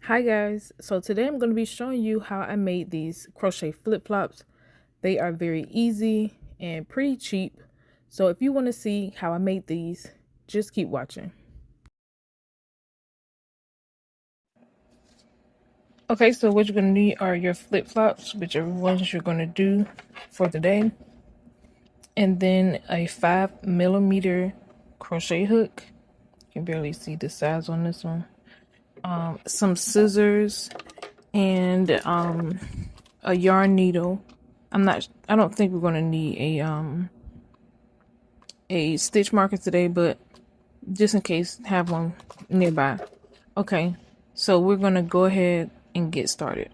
Hi guys, so today I'm going to be showing you how I made these crochet flip-flops. They are very easy and pretty cheap. So if you want to see how I made these, just keep watching. Okay, so what you're going to need are your flip-flops, whichever ones you're going to do for the day. And then a 5mm crochet hook. You can barely see the size on this one. Some scissors and a yarn needle. I don't think we're gonna need a stitch marker today, but just in case, have one nearby. Okay, so we're gonna go ahead and get started.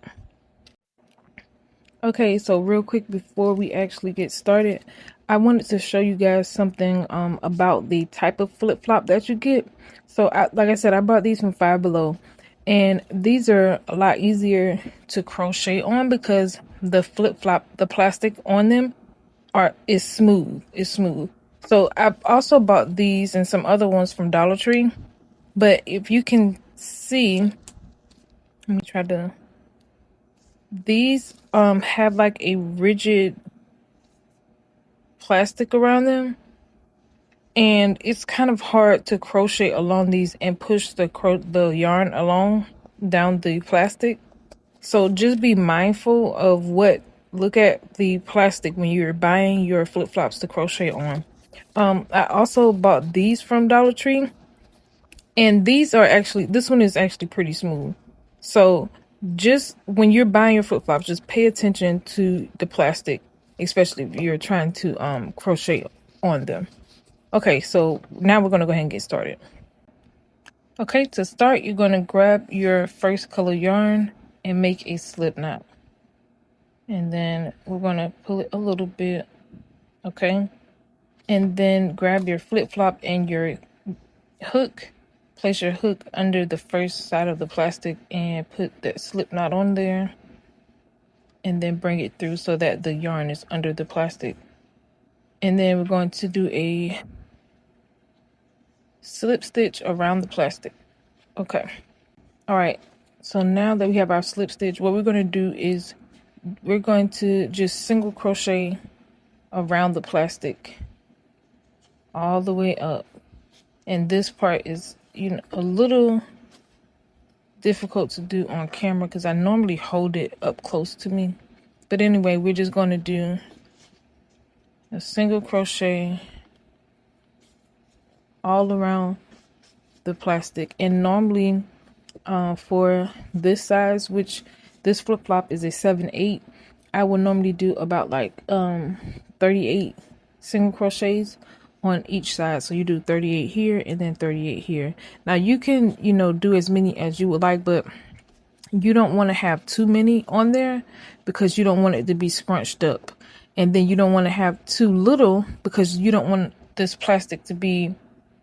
Okay, so real quick before we actually get started, I wanted to show you guys something about the type of flip-flop that you get. So like I said, I bought these from Five Below, and these are a lot easier to crochet on because the flip-flop, the plastic on them is smooth. It's smooth. So I've also bought these and some other ones from Dollar Tree, but if you can see, let me try to. These have like a rigid plastic around them, and it's kind of hard to crochet along these and push the yarn along down the plastic. So just be mindful of look at the plastic when you're buying your flip-flops to crochet on. I also bought these from Dollar Tree, and this one is actually pretty smooth. So just when you're buying your flip-flops, just pay attention to the plastic, especially if you're trying to crochet on them. Okay, so now we're gonna go ahead and get started. Okay, to start, you're gonna grab your first color yarn and make a slip knot. And then we're gonna pull it a little bit, okay? And then grab your flip-flop and your hook. Place your hook under the first side of the plastic and put that slip knot on there. And then bring it through so that the yarn is under the plastic. And then we're going to do a slip stitch around the plastic. Okay. All right. So now that we have our slip stitch, what we're going to do is we're going to just single crochet around the plastic all the way up. And this part is, a little difficult to do on camera because I normally hold it up close to me. But anyway, we're just going to do a single crochet all around the plastic. And normally for this size, which this flip-flop is a 7/8, I would normally do about like 38 single crochets on each side. So you do 38 here and then 38 here. Now you can, do as many as you would like, but you don't want to have too many on there because you don't want it to be scrunched up. And then you don't want to have too little because you don't want this plastic to be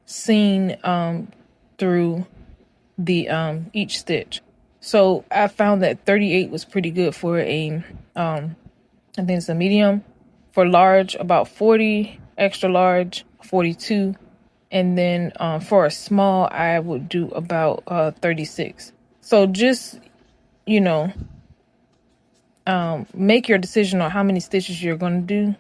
seen through the each stitch. So I found that 38 was pretty good for I think it's a medium. For large, about 40, extra large, 42. And then for a small, I would do about 36. So just, make your decision on how many stitches you're going to do.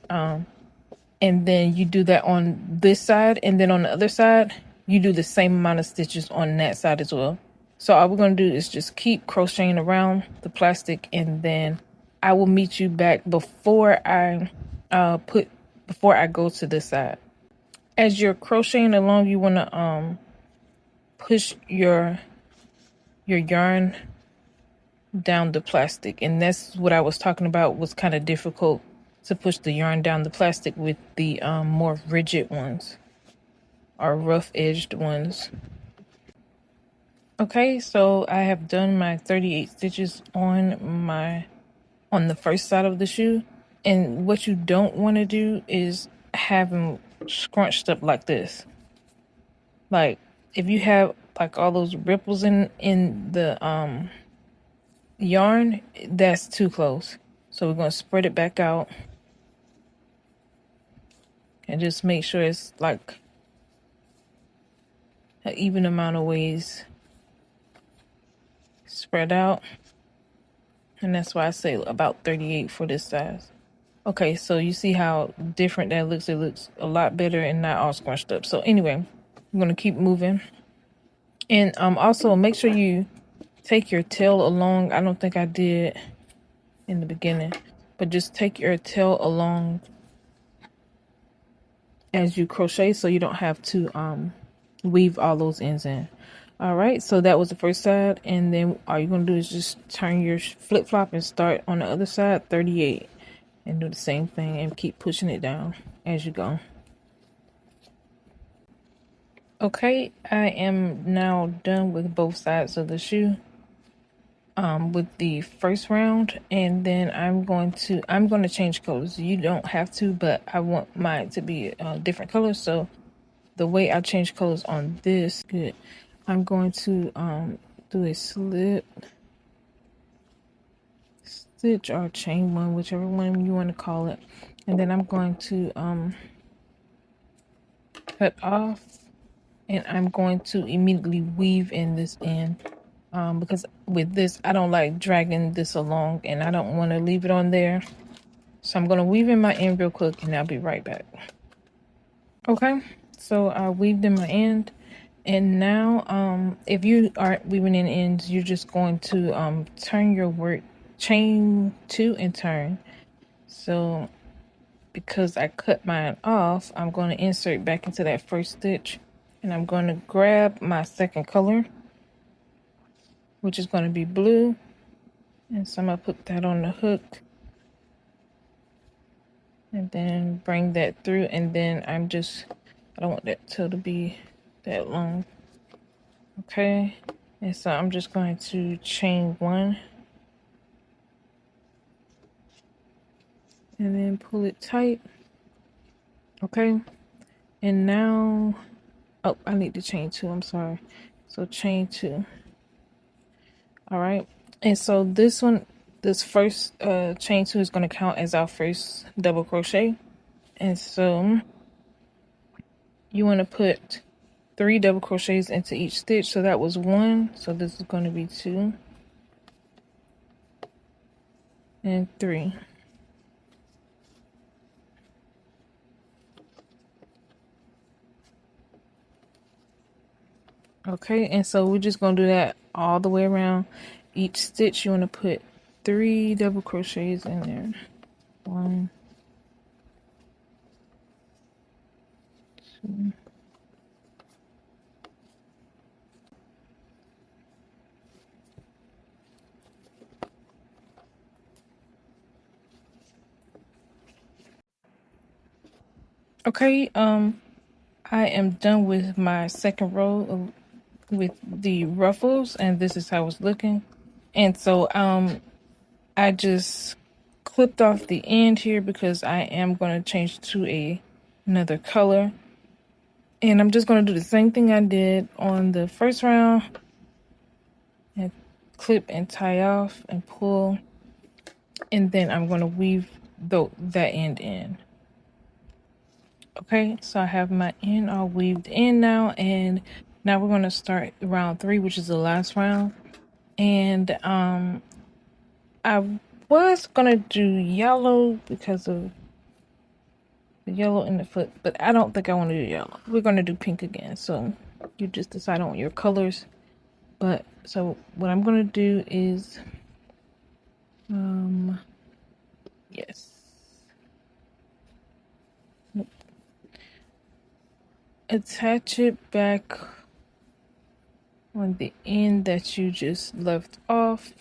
And then you do that on this side. And then on the other side, you do the same amount of stitches on that side as well. So all we're going to do is just keep crocheting around the plastic, and then I will meet you back before I go to this side. As you're crocheting along, you want to push your yarn down the plastic, and that's what I was talking about was kind of difficult to push the yarn down the plastic with the more rigid ones or rough edged ones. Okay, so I have done my 38 stitches on the first side of the shoe. And what you don't want to do is have them scrunched up like this. Like if you have like all those ripples in the yarn, that's too close. So we're going to spread it back out and just make sure it's like an even amount of ways. spread out. And that's why I say about 38 for this size. Okay, so you see how different that looks. It looks a lot better and not all scrunched up. So anyway, I'm going to keep moving. And also make sure you take your tail along. I don't think I did in the beginning, but just take your tail along as you crochet so you don't have to weave all those ends in. All right, so that was the first side, and then all you're going to do is just turn your flip-flop and start on the other side, 38, and do the same thing and keep pushing it down as you go. Okay, I am now done with both sides of the shoe with the first round, and then I'm going to change colors. You don't have to, but I want mine to be different colors. So the way I change colors on this, good. I'm going to do a slip stitch or chain one, whichever one you want to call it, and then I'm going to cut off, and I'm going to immediately weave in this end because with this I don't like dragging this along and I don't want to leave it on there. So I'm going to weave in my end real quick and I'll be right back. Okay, so I weaved in my end, and now if you aren't weaving in ends, you're just going to turn your work, chain two and turn. So because I cut mine off, I'm going to insert back into that first stitch, and I'm going to grab my second color, which is going to be blue, and so I'm going to put that on the hook and then bring that through, and then I don't want that tail to be that long. Okay, and so I'm just going to chain one and then pull it tight. Okay, and now, oh, I need to chain two, I'm sorry. So chain two. All right, and so this first chain two is going to count as our first double crochet, and so you want to put 3 double crochets into each stitch. So that was 1, so this is going to be 2 and 3. Okay, and so we're just going to do that all the way around. Each stitch you want to put 3 double crochets in there. 1, 2, okay, I am done with my second row with the ruffles, and this is how it's looking. And so I just clipped off the end here because I am going to change to another color, and I'm just going to do the same thing I did on the first round and clip and tie off and pull, and then I'm going to weave that end in. Okay, so I have my end all weaved in now, and now we're going to start round 3, which is the last round. And I was going to do yellow because of the yellow in the foot, but I don't think I want to do yellow. We're going to do pink again, so you just decide on your colors. But so what I'm going to do is yes, attach it back on the end that you just left off,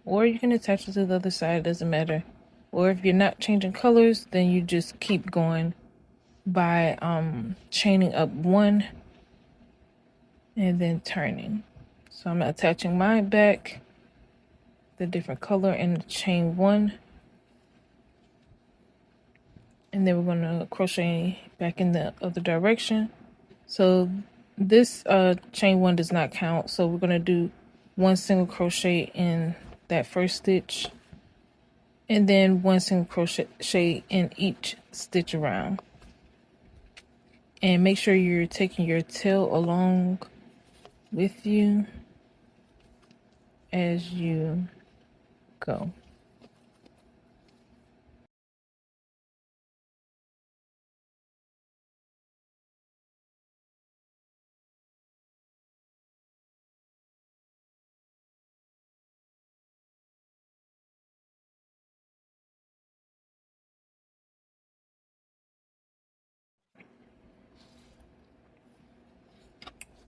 or you can attach it to the other side, doesn't matter. Or if you're not changing colors, then you just keep going by chaining up 1 and then turning. So I'm attaching mine back, the different color, and chain 1, and then we're going to crochet back in the other direction. So this chain 1 does not count, so we're going to do 1 single crochet in that first stitch, and then 1 single crochet in each stitch around. And make sure you're taking your tail along with you. as you go.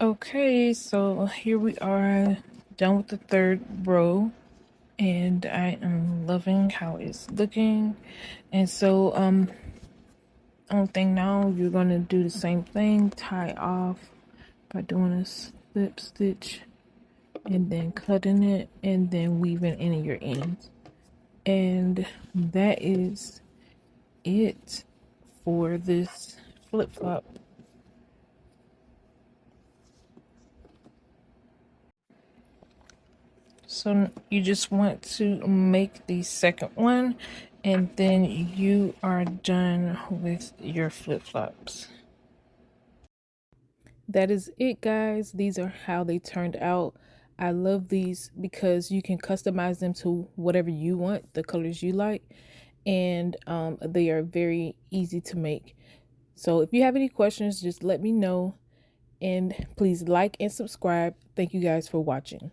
Okay, so here we are, done with the third row, and I am loving how it's looking. And so only thing now, you're gonna do the same thing, tie off by doing a slip stitch and then cutting it and then weaving in your ends. And that is it for this flip-flop. So you just want to make the second one and then you are done with your flip-flops. That is it, guys. These are how they turned out. I love these because you can customize them to whatever you want, the colors you like, and they are very easy to make. So if you have any questions, just let me know, and please like and subscribe. Thank you guys for watching.